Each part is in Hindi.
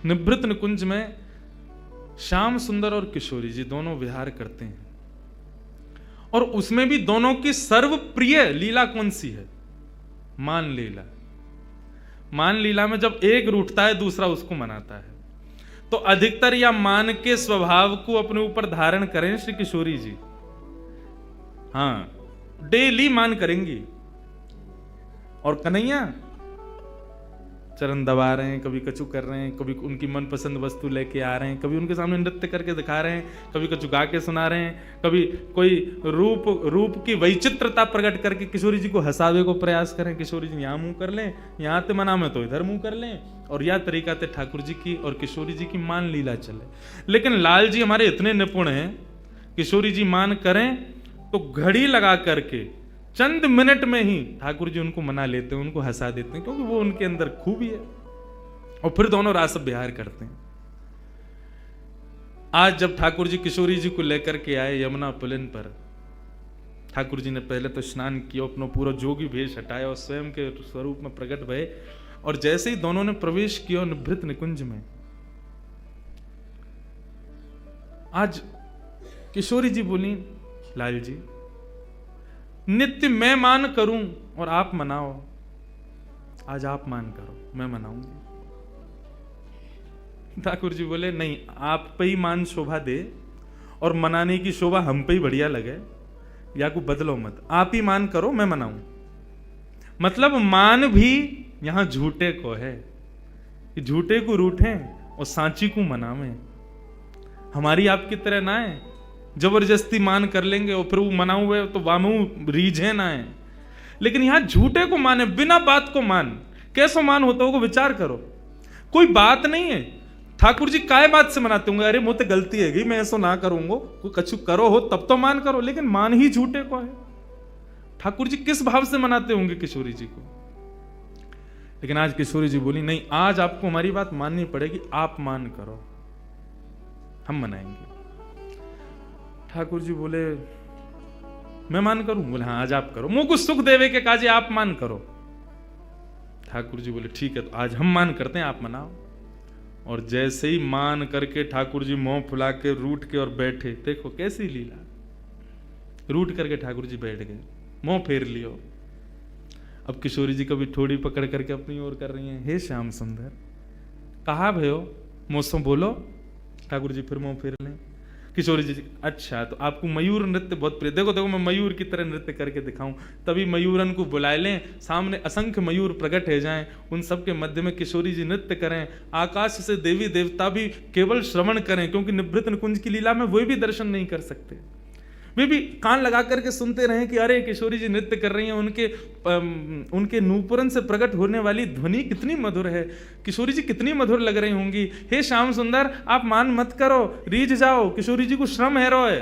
निभृत निकुंज में श्याम सुंदर और किशोरी जी दोनों विहार करते हैं, और उसमें भी दोनों की सर्वप्रिय लीला कौन सी है? मान लीला। मान लीला में जब एक रूठता है दूसरा उसको मनाता है, तो अधिकतर या मान के स्वभाव को अपने ऊपर धारण करें श्री किशोरी जी। हाँ, डेली मान करेंगी। और कन्हैया चरण दबा रहे हैं, कभी कछु कर रहे हैं, कभी उनकी मनपसंद वस्तु लेके आ रहे हैं, कभी उनके सामने नृत्य करके दिखा रहे हैं, कभी कछु गा के सुना रहे हैं, कभी कोई रूप की वैचित्रता प्रकट करके किशोरी जी को हंसावे को प्रयास करें। किशोरी जी यहाँ मुंह कर लें, यहाँ ते मना में तो इधर मुंह कर लें, और यह तरीका से ठाकुर जी की और किशोरी जी की मान लीला चले। लेकिन लाल जी हमारे इतने निपुण हैं, किशोरी जी मान करें तो घड़ी लगा करके चंद मिनट में ही ठाकुर जी उनको मना लेते हैं, उनको हंसा देते हैं, क्योंकि वो उनके अंदर खूबी है। और फिर दोनों रास विहार करते हैं। आज जब ठाकुर जी किशोरी जी को लेकर के आए यमुना पुलिन पर, ठाकुर जी ने पहले तो स्नान किया, अपना पूरा जोगी भेष हटाया और स्वयं के स्वरूप में प्रकट भये, और जैसे ही दोनों ने प्रवेश किया निभृत निकुंज में, आज किशोरी जी बोली, लाल जी नित्य मैं मान करूं और आप मनाओ, आज आप मान करो, मैं मनाऊंगी। ठाकुर जी बोले नहीं, आप पे ही मान शोभा दे और मनाने की शोभा हम पे ही बढ़िया लगे, या को बदलो मत, आप ही मान करो, मैं मनाऊं। मतलब मान भी यहां झूठे को है, कि झूठे को रूठे और सांची को मनावे। हमारी आपकी तरह ना है जबरदस्ती मान कर लेंगे और फिर वो मनाऊ हुए तो वामू रीझे ना है। लेकिन यहां झूठे को माने, बिना बात को मान। कैसो मान होता होगा विचार करो, कोई बात नहीं है। ठाकुर जी काय बात से मनाते होंगे, अरे मुझे गलती है गई, मैं ऐसा ना करूंगा, कोई कछु करो हो तब तो मान करो, लेकिन मान ही झूठे को है। ठाकुर जी किस भाव से मनाते होंगे किशोरी जी को? लेकिन आज किशोरी जी बोली नहीं, आज आपको हमारी बात माननी पड़ेगी, आप मान करो, हम मनाएंगे। ठाकुर जी बोले मैं मान करूं? बोले हाँ आज आप करो, मुंह को सुख देवे के काजे आप मान करो। ठाकुर जी बोले ठीक है, तो आज हम मान करते हैं, आप मनाओ। और जैसे ही मान करके ठाकुर जी मुंह फुला के रूठ के और बैठे, देखो कैसी लीला, रूठ करके ठाकुर जी बैठ गए, मुंह फेर लियो। अब किशोरी जी कभी थोड़ी पकड़ करके अपनी ओर कर रही हैं, हे श्याम सुंदर कहा भयो, मुझसे बोलो। ठाकुर जी फिर मुंह फेर लें। किशोरी जी अच्छा, तो आपको मयूर नृत्य बहुत प्रिय, देखो देखो मैं मयूर की तरह नृत्य करके दिखाऊं, तभी मयूरन को बुलाए लें, सामने असंख्य मयूर प्रकट हो जाएं, उन सबके मध्य में किशोरी जी नृत्य करें, आकाश से देवी देवता भी केवल श्रवण करें, क्योंकि निभृत निकुंज की लीला में वे भी दर्शन नहीं कर सकते, वे भी कान लगा करके सुनते रहें कि अरे किशोरी जी नृत्य कर रही हैं, उनके नूपुरन से प्रकट होने वाली ध्वनि कितनी मधुर है, किशोरी जी कितनी मधुर लग रही होंगी। हे श्याम सुंदर आप मान मत करो, रीझ जाओ, किशोरी जी को श्रम है रोए।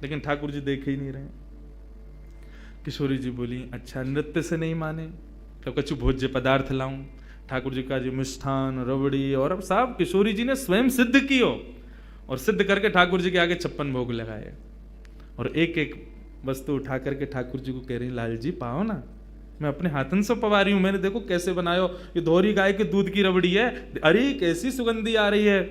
लेकिन ठाकुर जी देख ही नहीं रहे। किशोरी जी बोली अच्छा नृत्य से नहीं माने तो कछु भोज्य पदार्थ लाऊं। ठाकुर जी का जी मिष्ठान रबड़ी और अब साहब किशोरी जी ने स्वयं सिद्ध कियो, और सिद्ध करके ठाकुर जी के आगे 56 भोग लगाए, और एक एक वस्तु उठा करके ठाकुर जी को कह रही लाल जी पाओ ना, मैं अपने हाथन से पवा रही हूं, मैंने देखो कैसे बनायो, ये दोहरी गाय के दूध की रबड़ी है, अरे कैसी सुगंधी आ रही है।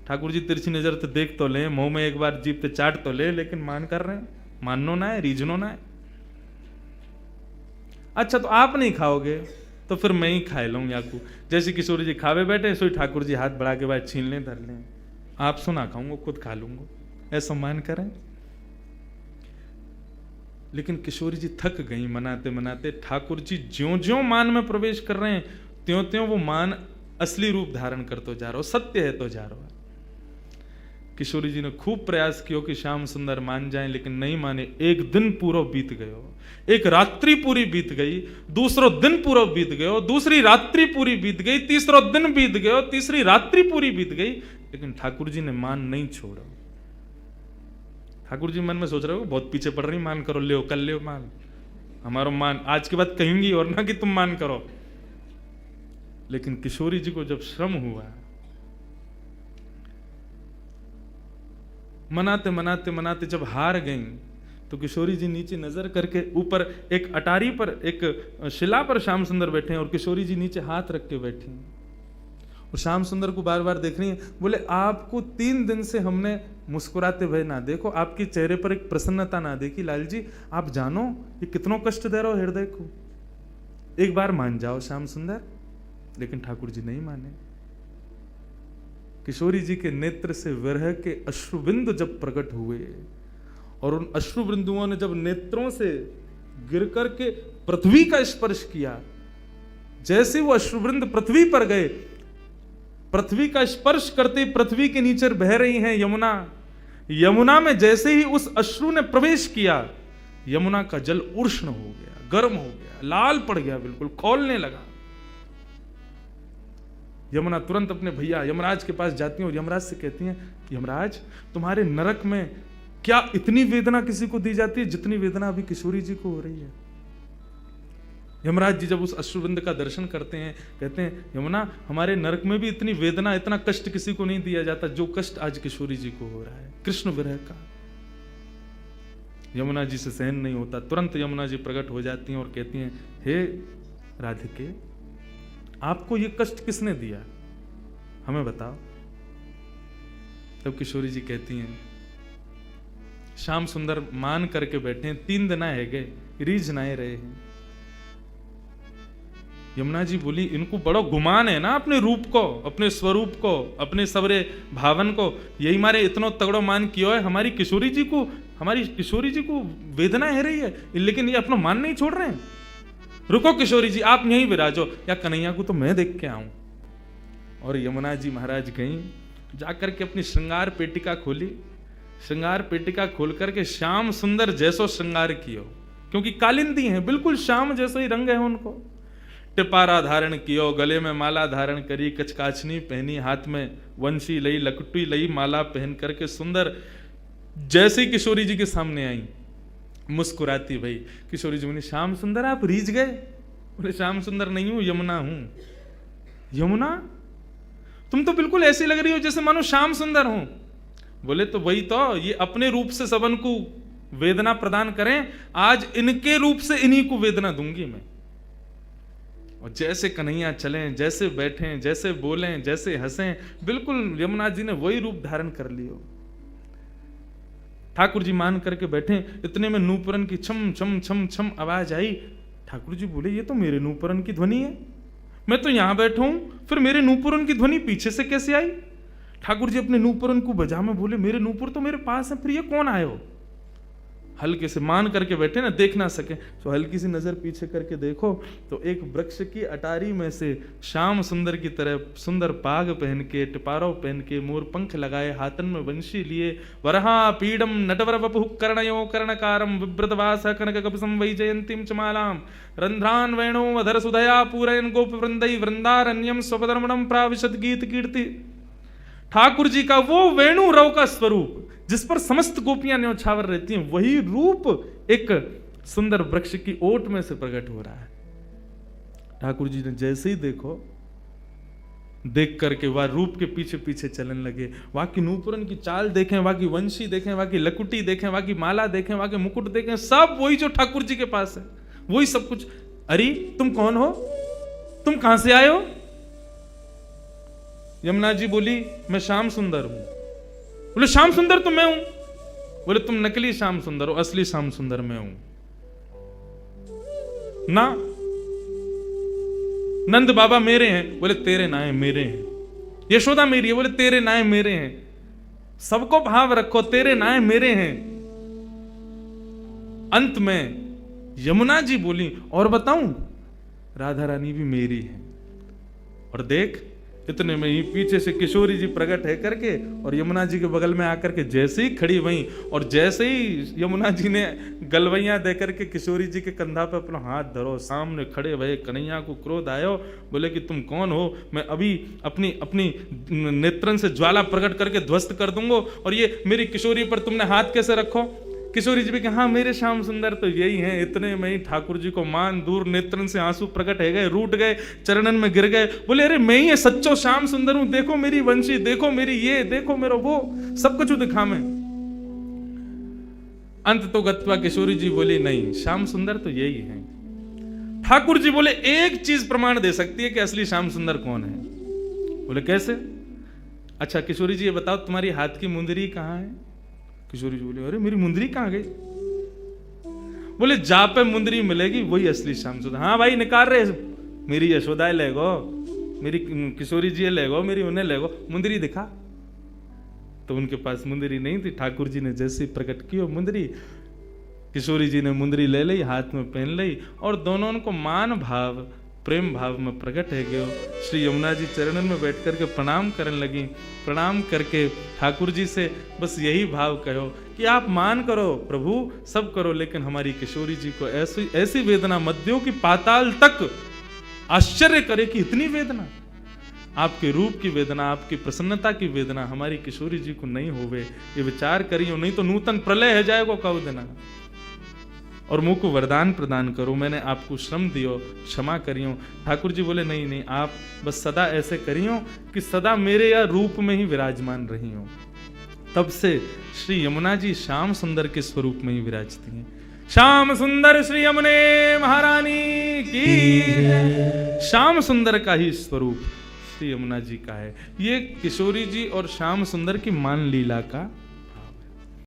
ठाकुर जी तिरछी नजर तो देख तो ले, मुंह में एक बार जीभ पे चाट तो ले, लेकिन मान कर रहे हैं, माननो ना है, रीझनो ना है। अच्छा तो आप नहीं खाओगे तो फिर मैं ही खा लूँ याकू। जैसे किशोरी जी खावे बैठे सोई ठाकुर जी हाथ बढ़ा के बाद छीन लें धर लें, आप सुना खाऊंगा खुद खा लूंगा, ऐसा मान करें। लेकिन किशोरी जी थक गई मनाते मनाते। ठाकुर जी ज्यों ज्यों मान में प्रवेश कर रहे हैं त्यों त्यों वो मान असली रूप धारण करते जा रहा हो, सत्य है तो जा रहा है। किशोरी जी ने खूब प्रयास किया कि श्याम सुंदर मान जाएं, लेकिन नहीं माने। एक दिन पूरा बीत गयो, एक रात्रि पूरी बीत गई, दूसरो दिन पूरा बीत गयो, दूसरी रात्रि पूरी बीत गई, तीसरो दिन बीत गयो, तीसरी रात्रि पूरी बीत गई, लेकिन ठाकुर जी ने मान नहीं छोड़ा। ठाकुर जी मन में सोच रहे हो बहुत पीछे पड़ रही, मान करो, ले कल ले मान, हमारा मान आज के बाद कहेंगी और ना कि तुम मान करो। लेकिन किशोरी जी को जब श्रम हुआ, मनाते मनाते मनाते जब हार गई, तो किशोरी जी नीचे नजर करके ऊपर एक अटारी पर एक शिला पर श्याम सुंदर बैठे हैं और किशोरी जी नीचे हाथ रख के बैठी, और श्याम सुंदर को बार बार देख रही है। बोले आपको 3 दिन से हमने मुस्कुराते हुए ना देखो, आपके चेहरे पर एक प्रसन्नता ना देखी। लाल जी आप जानो ये कितनों कष्ट दे रहा हो हृदय को, एक बार मान जाओ श्याम सुंदर। लेकिन ठाकुर जी नहीं माने। किशोरी जी के नेत्र से विरह के अश्रुबिंदु जब प्रकट हुए और उन अश्रुबिंदुओं ने जब नेत्रों से गिर करके पृथ्वी का स्पर्श किया, जैसे वो अश्रुबिंद पृथ्वी पर गए, पृथ्वी का स्पर्श करते पृथ्वी के नीचे बह रही हैं यमुना। यमुना में जैसे ही उस अश्रु ने प्रवेश किया, यमुना का जल उष्ण हो गया, गर्म हो गया, लाल पड़ गया, बिल्कुल खौलने लगा। यमुना तुरंत अपने भैया यमराज के पास जाती हैं और यमराज से कहती हैं, यमराज तुम्हारे नरक में क्या इतनी वेदना किसी को दी जाती है जितनी वेदना अभी किशोरी जी को हो रही है। यमराज जी जब उस अश्रुबिंद का दर्शन करते हैं, कहते हैं यमुना हमारे नरक में भी इतनी वेदना, इतना कष्ट किसी को नहीं दिया जाता जो कष्ट आज किशोरी जी को हो रहा है, कृष्ण विरह का। यमुना जी से सहन नहीं होता। तुरंत यमुना जी प्रकट हो जाती हैं और कहती हैं, हे राधिके आपको ये कष्ट किसने दिया, हमें बताओ। तब किशोरी जी कहती हैं, श्याम सुंदर मान करके बैठे हैं, 3 दिन है गए, रीझ नाए रहे हैं। यमुना जी बोली, इनको बड़ा गुमान है ना अपने रूप को, अपने स्वरूप को, अपने सबरे भावन को, यही मारे इतना तगड़ो मान किया है। हमारी किशोरी जी को वेदना है रही है, लेकिन ये अपना मान नहीं छोड़ रहे हैं। रुको किशोरी जी आप यहीं विराजो, या कन्हैया को तो मैं देख के आऊं। और यमुना जी महाराज गई, जाकर के अपनी श्रृंगार पेटिका खोली, श्रृंगार पेटिका खोल करके श्याम सुंदर जैसो श्रृंगार कियो, क्योंकि कालिंदी हैं, बिल्कुल श्याम जैसो ही रंग है उनको। टिपारा धारण कियो, गले में माला धारण करी, कचकाचनी पहनी, हाथ में वंशी लई, लकटी लई, माला पहन करके सुंदर जैसे ही किशोरी जी के सामने आई, मुस्कुराती भाई। किशोरी जी बोली, श्याम सुंदर आप रीझ गए? बोले श्याम सुंदर नहीं हूं, यमुना हूं। यमुना तुम तो बिल्कुल ऐसी लग रही हो जैसे मानो श्याम सुंदर हो। बोले तो वही तो, ये अपने रूप से सबन को वेदना प्रदान करें, आज इनके रूप से इन्हीं को वेदना दूंगी मैं। और जैसे कन्हैया चलें, जैसे बैठें, जैसे बोलें, जैसे हंसें, बिल्कुल यमुना जी ने वही रूप धारण कर लियो। ठाकुर जी मान करके बैठे, इतने में नूपुरन की छम छम छम छम आवाज आई। ठाकुर जी बोले, ये तो मेरे नूपुरन की ध्वनि है, मैं तो यहां बैठा हूं, फिर मेरे नूपुरन की ध्वनि पीछे से कैसे आई? ठाकुर जी अपने नूपुरन को बजा में बोले, मेरे नूपुर तो मेरे पास है, फिर ये कौन आयो? हल्के से मान करके बैठे ना, देख ना सके, तो हल्की सी नजर पीछे करके देखो तो एक वृक्ष की अटारी में से श्याम सुंदर की तरह सुंदर पाग पहन के, टिपारो पहन के, मोर पंख लगाए, हाथन में वंशी लिए, वरहा पीडम नटवर वपुः कर्णयो कर्णकारम विव्रतवास कनक कपिसं वैजयंतीं च मालां रंध्रान वेणो अधर सुधया पूरयन् गोप वृंदै वृंदारण्यम स्वपदरमणं प्राविशद गीत कीर्ति। ठाकुर जी का वो वेणु रव का स्वरूप जिस पर समस्त गोपियां न्यौछावर रहती हैं, वही रूप एक सुंदर वृक्ष की ओट में से प्रकट हो रहा है। ठाकुर जी ने जैसे ही देखो, देख करके वह रूप के पीछे पीछे चलने लगे। वहां की नूपुरन की चाल देखें, वहां की वंशी देखें, वहां की लकुटी देखें, वहां की माला देखें, वहां के मुकुट देखें, सब वही जो ठाकुर जी के पास है, वही सब कुछ। अरे तुम कौन हो, तुम कहां से आए हो? यमुना जी बोली, मैं श्याम सुंदर हूं। बोले श्याम सुंदर तो मैं हूं। बोले तुम नकली श्याम सुंदर हो, असली श्याम सुंदर मैं हूं ना। नंद बाबा मेरे हैं। बोले तेरे नाए मेरे हैं। यशोदा मेरी है। बोले तेरे नाए मेरे हैं। सबको भाव रखो, तेरे नाए मेरे हैं। अंत में यमुना जी बोली, और बताऊं, राधा रानी भी मेरी है। और देख, इतने में ही पीछे से किशोरी जी प्रकट है करके और यमुना जी के बगल में आकर के जैसे ही खड़ी वहीं, और जैसे ही यमुना जी ने गलवैया देकर के किशोरी जी के कंधा पे अपना हाथ धरो, सामने खड़े भये कन्हैया को क्रोध आयो। बोले कि तुम कौन हो? मैं अभी अपनी अपनी नेत्रन से ज्वाला प्रकट करके ध्वस्त कर दूंगा, और ये मेरी किशोरी पर तुमने हाथ कैसे रखो? किशोरी जी भी कहा, हाँ मेरे श्याम सुंदर तो यही हैं। इतने में ही ठाकुर जी को मान दूर नेत्रन से आंसू प्रकट है गए, रूठ गए, चरणन में गिर गए। बोले अरे मैं ही है सच्चो श्याम सुंदर हूं, देखो मेरी वंशी, देखो मेरी ये, देखो मेरा वो, सब कुछ दिखा मैं। अंत तो गत्वा किशोरी जी बोली, नहीं श्याम सुंदर तो यही है। ठाकुर जी बोले एक चीज प्रमाण दे सकती है कि असली श्याम सुंदर कौन है। बोले कैसे? अच्छा किशोरी जी ये बताओ तुम्हारी हाथ की मुंदरी कहाँ है? किशोरी जी बोले अरे मेरी मुंदरी कहाँ गई? बोले जहां पे मुंदरी मिलेगी वही असली श्याम सुंदर। हाँ भाई निकाल रहे, मेरी यशोदा ले गो, मेरी किशोरी जी ले गो, मेरी उन्हें ले गो, मुंदरी दिखा। तो उनके पास मुंदरी नहीं थी। ठाकुर जी ने जैसे प्रकट की वो मुंदरी, किशोरी जी ने मुंदरी ले ली, हाथ में पहन ली और दोनों उनको मान भाव प्रेम भाव में प्रकट है गयो। श्री यमुना जी चरणन में बैठ करके प्रणाम करने लगी। प्रणाम करके ठाकुर जी से बस यही भाव कहो कि आप मान करो प्रभु, सब करो, लेकिन हमारी किशोरी जी को ऐसी ऐसी वेदना मत दो कि पाताल तक आश्चर्य करे कि इतनी वेदना, आपके रूप की वेदना, आपकी प्रसन्नता की वेदना हमारी किशोरी जी को नहीं होवे, ये विचार करियो, नहीं तो नूतन प्रलय है जाएगा कब देना। और मुझ को वरदान प्रदान करो, मैंने आपको श्रम दियो, क्षमा करियो। ठाकुर जी बोले नहीं नहीं, आप बस सदा ऐसे करियो कि सदा मेरे या रूप में ही विराजमान रही हो। तब से श्री यमुना जी श्याम सुंदर के स्वरूप में ही विराजती हैं। श्याम सुंदर श्री यमुने महारानी की। श्याम सुंदर का ही स्वरूप श्री यमुना जी का है। ये किशोरी जी और श्याम सुंदर की मान लीला का